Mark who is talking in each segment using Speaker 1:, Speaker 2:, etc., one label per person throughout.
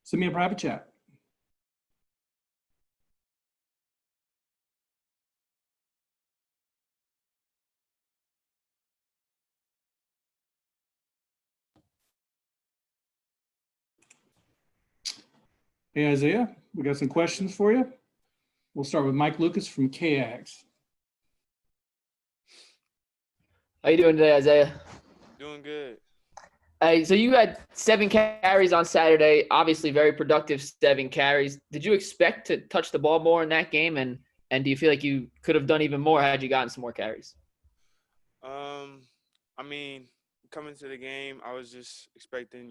Speaker 1: Send me a private chat. Hey, Isaiah, we got some questions for you. We'll start with Mike Lucas from KAGS.
Speaker 2: How you doing today, Isaiah?
Speaker 3: Doing good.
Speaker 2: Hey, so you had 7 carries on Saturday, obviously very productive 7 carries. Did you expect to touch the ball more in that game? And do you feel like you could have done even more had you gotten some more carries?
Speaker 3: I mean, coming to the game, I was just expecting,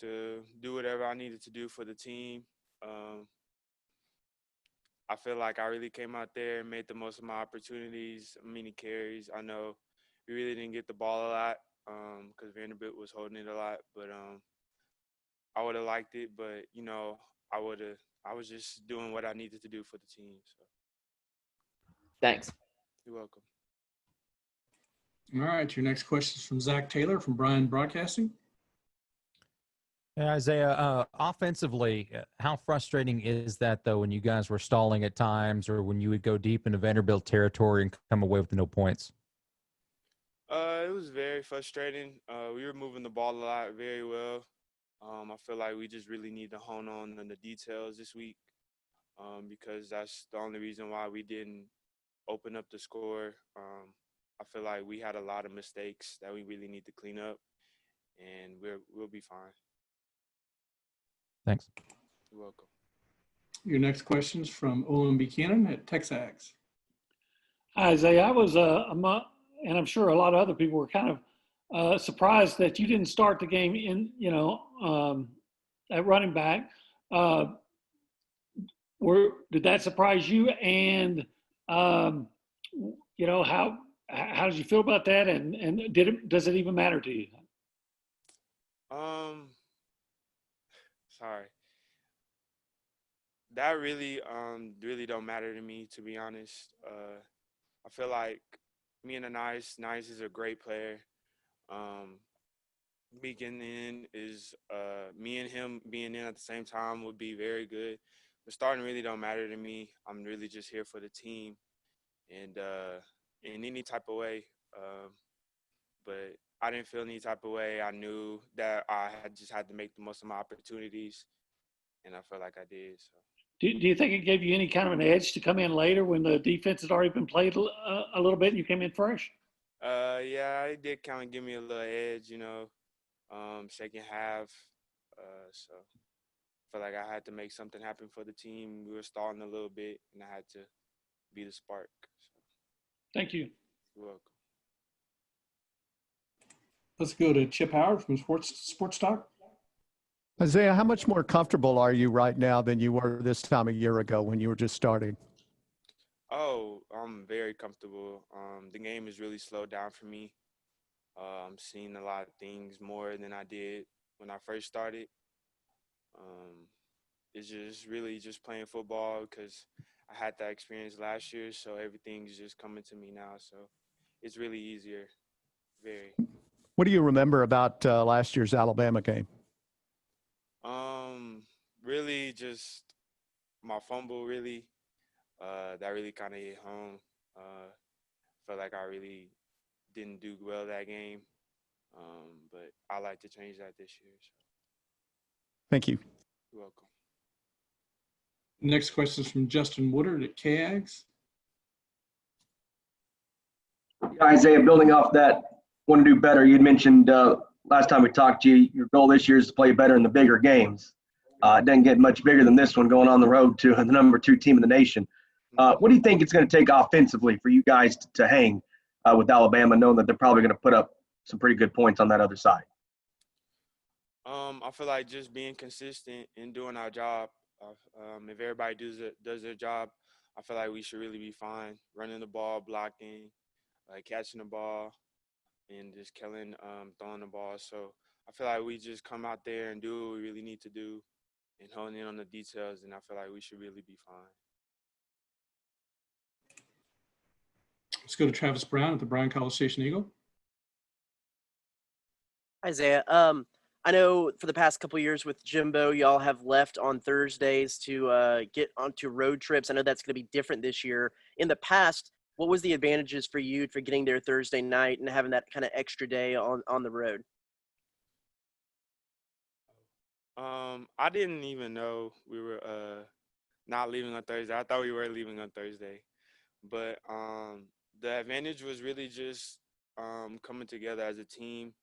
Speaker 3: to do whatever I needed to do for the team. I feel like I really came out there and made the most of my opportunities, many carries. I know we really didn't get the ball a lot because Vanderbilt was holding it a lot, but I would have liked it, but I was just doing what I needed to do for the team. So.
Speaker 2: Thanks.
Speaker 3: You're welcome.
Speaker 1: All right, your next question is from Zach Taylor from Bryan Broadcasting.
Speaker 4: Hey, Isaiah, offensively, how frustrating is that, though, when you guys were stalling at times or when you would go deep into Vanderbilt territory and come away with no points?
Speaker 3: It was very frustrating. We were moving the ball a lot very well. I feel like we just really need to hone on the details this week because that's the only reason why we didn't open up the score. I feel like we had a lot of mistakes that we really need to clean up, and we'll be fine.
Speaker 4: Thanks.
Speaker 3: You're welcome.
Speaker 1: Your next question is from Olin Buchanan at Texas.
Speaker 5: Hi, Isaiah. I was, and I'm sure a lot of other people were kind of surprised that you didn't start the game in, at running back. Did that surprise you? And, how did you feel about that? And does it even matter to you?
Speaker 3: Sorry. That really don't matter to me, to be honest. I feel like me and Nice is a great player. Beginning is me and him being in at the same time would be very good. But starting really don't matter to me. I'm really just here for the team, and in any type of way. But I didn't feel any type of way. I knew that I just had to make the most of my opportunities, and I felt like I did. So.
Speaker 5: Do you think it gave you any kind of an edge to come in later when the defense had already been played a little bit and you came in fresh?
Speaker 3: Yeah, it did kind of give me a little edge, second half. So I felt like I had to make something happen for the team. We were stalling a little bit, and I had to be the spark. So.
Speaker 5: Thank you.
Speaker 3: You're welcome.
Speaker 1: Let's go to Chip Howard from Sports Talk.
Speaker 6: Isaiah, how much more comfortable are you right now than you were this time a year ago when you were just starting?
Speaker 3: Oh, I'm very comfortable. The game has really slowed down for me. I'm seeing a lot of things more than I did when I first started. It's just really just playing football because I had that experience last year, so everything's just coming to me now. So it's really easier, very.
Speaker 6: What do you remember about last year's Alabama game?
Speaker 3: Really just my fumble, really. That really kind of hit home. Felt like I really didn't do well that game. But I like to change that this year. So.
Speaker 6: Thank you.
Speaker 3: You're welcome.
Speaker 1: Next question is from Justin Woodard at KAGS.
Speaker 7: Isaiah, building off that, want to do better. You'd mentioned last time we talked to you, your goal this year is to play better in the bigger games. It doesn't get much bigger than this one going on the road to the number 2 team in the nation. What do you think it's going to take offensively for you guys to hang with Alabama, knowing that they're probably going to put up some pretty good points on that other side?
Speaker 3: I feel like just being consistent and doing our job. If everybody does their job, I feel like we should really be fine. Running the ball, blocking, catching the ball, and just killing, throwing the ball. So I feel like we just come out there and do what we really need to do and hone in on the details, and I feel like we should really be fine.
Speaker 1: Let's go to Travis Brown at the Bryan College Station Eagle.
Speaker 8: Isaiah, I know for the past couple of years with Jimbo, y'all have left on Thursdays to get onto road trips. I know that's going to be different this year. In the past, what was the advantages for you for getting there Thursday night and having that kind of extra day on the road?
Speaker 3: I didn't even know we were not leaving on Thursday. I thought we were leaving on Thursday, but the advantage was really just coming together as a team.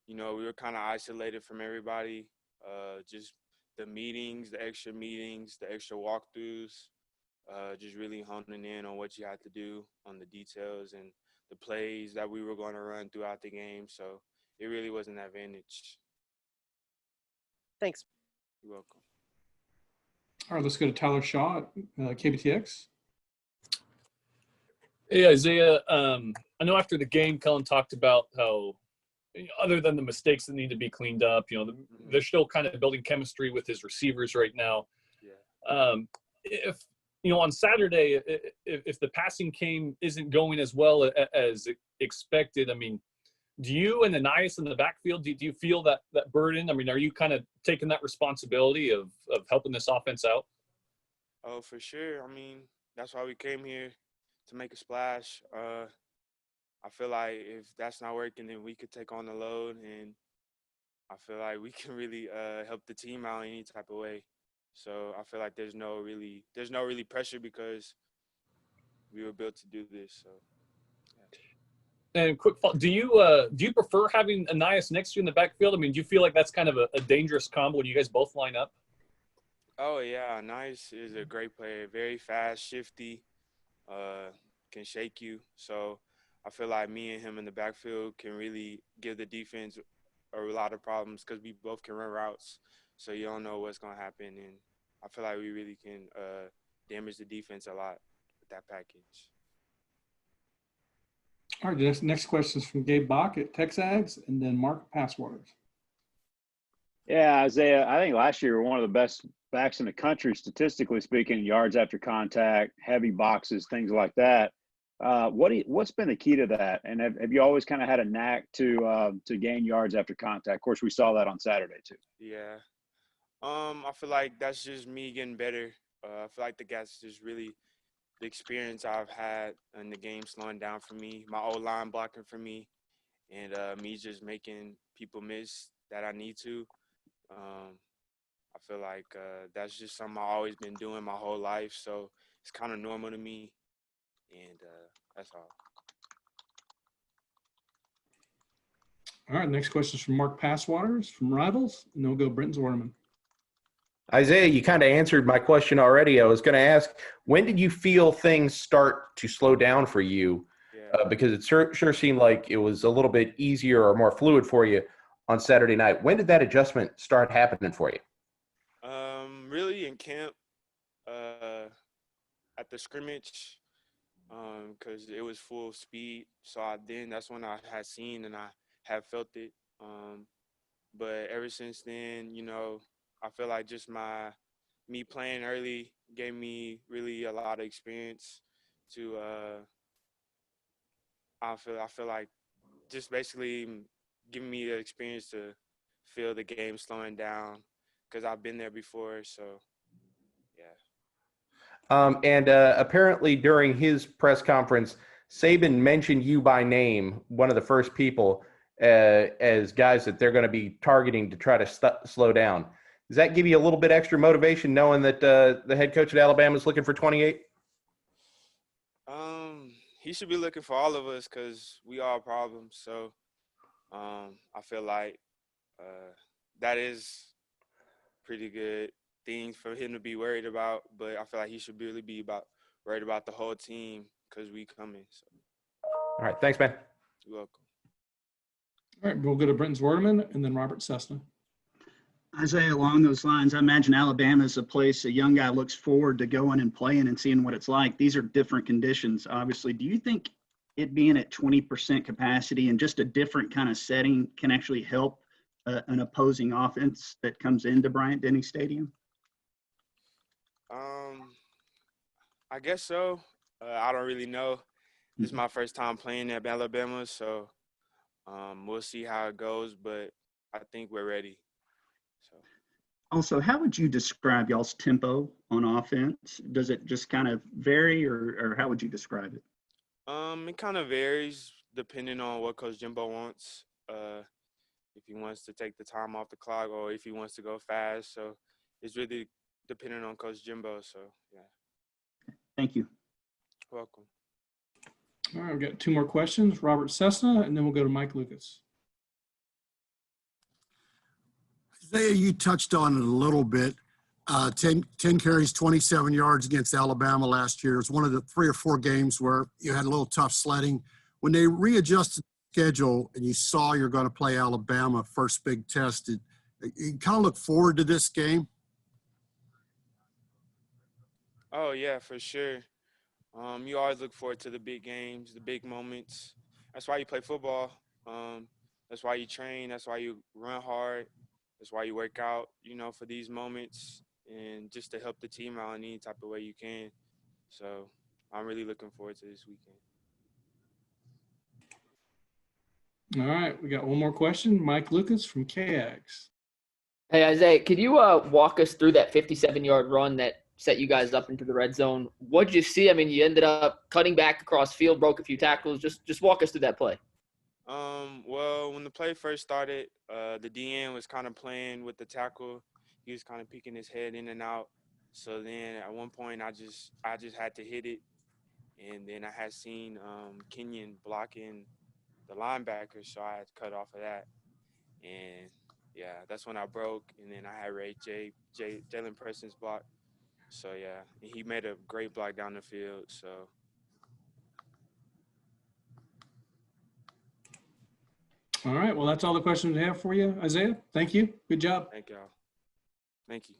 Speaker 3: You know, we were kind of isolated from everybody. Just the meetings, the extra walkthroughs, just really honing in on what you had to do on the details and the plays that we were going to run throughout the game. So it really was an advantage.
Speaker 8: Thanks.
Speaker 3: You're welcome.
Speaker 1: All right, let's go to Tyler Shaw at KBTX.
Speaker 9: Hey, Isaiah. I know after the game, Cullen talked about how, other than the mistakes that need to be cleaned up, they're still kind of building chemistry with his receivers right now.
Speaker 3: Yeah.
Speaker 9: If on Saturday, if the passing game isn't going as well as expected, I mean, do you and Anais in the backfield, do you feel that burden? I mean, are you kind of taking that responsibility of helping this offense out?
Speaker 3: Oh, for sure. I mean, that's why we came here, to make a splash. I feel like if that's not working, then we could take on the load, and I feel like we can really help the team out any type of way. So I feel like there's no really pressure because we were built to do this. So.
Speaker 9: And quick follow, do you prefer having Anais next to you in the backfield? I mean, do you feel like that's kind of a dangerous combo when you guys both line up?
Speaker 3: Oh yeah, Anais is a great player, very fast, shifty, can shake you. So I feel like me and him in the backfield can really give the defense a lot of problems because we both can run routes. So you don't know what's gonna happen, and I feel like we really can damage the defense a lot with that package.
Speaker 1: All right, the next question is from Gabe Bach at Texas, and then Mark Passwaters.
Speaker 10: Yeah, Isaiah, I think last year we were one of the best backs in the country, statistically speaking, yards after contact, heavy boxes, things like that. What's been the key to that? And have you always kind of had a knack to gain yards after contact? Of course, we saw that on Saturday too.
Speaker 3: Yeah. I feel like that's just me getting better. I feel like that's just really the experience I've had in the game slowing down for me, my O-line blocking for me, and me just making people miss that I need to. I feel like that's just something I've always been doing my whole life, so it's kind of normal to me, and that's all.
Speaker 1: All right, next question is from Mark Passwaters from Rivals, and then we'll go Brenton Zorneman.
Speaker 11: Isaiah, you kind of answered my question already. I was going to ask, when did you feel things start to slow down for you?
Speaker 3: Yeah.
Speaker 11: Because it sure seemed like it was a little bit easier or more fluid for you on Saturday night. When did that adjustment start happening for you?
Speaker 3: Really in camp, at the scrimmage, because it was full speed. So that's when I had seen and I had felt it. But ever since then, I feel like just me playing early gave me really a lot of experience to I feel like just basically giving me the experience to feel the game slowing down because I've been there before. So yeah.
Speaker 11: And apparently during his press conference, Saban mentioned you by name, one of the first people, as guys that they're going to be targeting to try to slow down. Does that give you a little bit extra motivation knowing that the head coach at Alabama is looking for 28?
Speaker 3: He should be looking for all of us because we all problems. So I feel like that is pretty good thing for him to be worried about. But I feel like he should really be worried about the whole team because we coming. So.
Speaker 11: All right. Thanks, man.
Speaker 3: You're welcome.
Speaker 1: All right, we'll go to Brenton Zorneman and then Robert Cessna.
Speaker 12: Isaiah, along those lines, I imagine Alabama is a place a young guy looks forward to going and playing and seeing what it's like. These are different conditions, obviously. Do you think it being at 20% capacity and just a different kind of setting can actually help an opposing offense that comes into Bryant-Denny Stadium?
Speaker 3: I guess so. I don't really know. This is my first time playing at Alabama, so we'll see how it goes, but I think we're ready. So
Speaker 12: Also, how would you describe y'all's tempo on offense? Does it just kind of vary, or how would you describe it?
Speaker 3: it kind of varies depending on what Coach Jimbo wants. If he wants to take the time off the clock or if he wants to go fast. So it's really depending on Coach Jimbo. So yeah.
Speaker 12: Thank you.
Speaker 3: Welcome.
Speaker 1: All right, we've got 2 more questions. Robert Cessna, and then we'll go to Mike Lucas.
Speaker 13: Isaiah, you touched on it a little bit. 10 carries, 27 yards against Alabama last year. It was one of the 3 or 4 games where you had a little tough sledding. When they readjusted the schedule and you saw you're going to play Alabama first big test, you kind of look forward to this game?
Speaker 3: Oh yeah, for sure. You always look forward to the big games, the big moments. That's why you play football. That's why you train. That's why you run hard. That's why you work out, for these moments and just to help the team out in any type of way you can. So I'm really looking forward to this weekend.
Speaker 1: All right, we got 1 more question. Mike Lucas from KAGS.
Speaker 2: Hey, Isaiah, could you walk us through that 57-yard run that set you guys up into the red zone? What did you see? I mean, you ended up cutting back across field, broke a few tackles. Just walk us through that play.
Speaker 3: Well, when the play first started, the DN was kind of playing with the tackle. He was kind of peeking his head in and out. So then at one point, I just had to hit it, and then I had seen Kenyon blocking the linebacker, so I had to cut off of that. And yeah, that's when I broke, and then I had Jalen Preston's block. So yeah, he made a great block down the field. So.
Speaker 1: All right, well, that's all the questions we have for you, Isaiah. Thank you. Good job.
Speaker 3: Thank y'all. Thank you.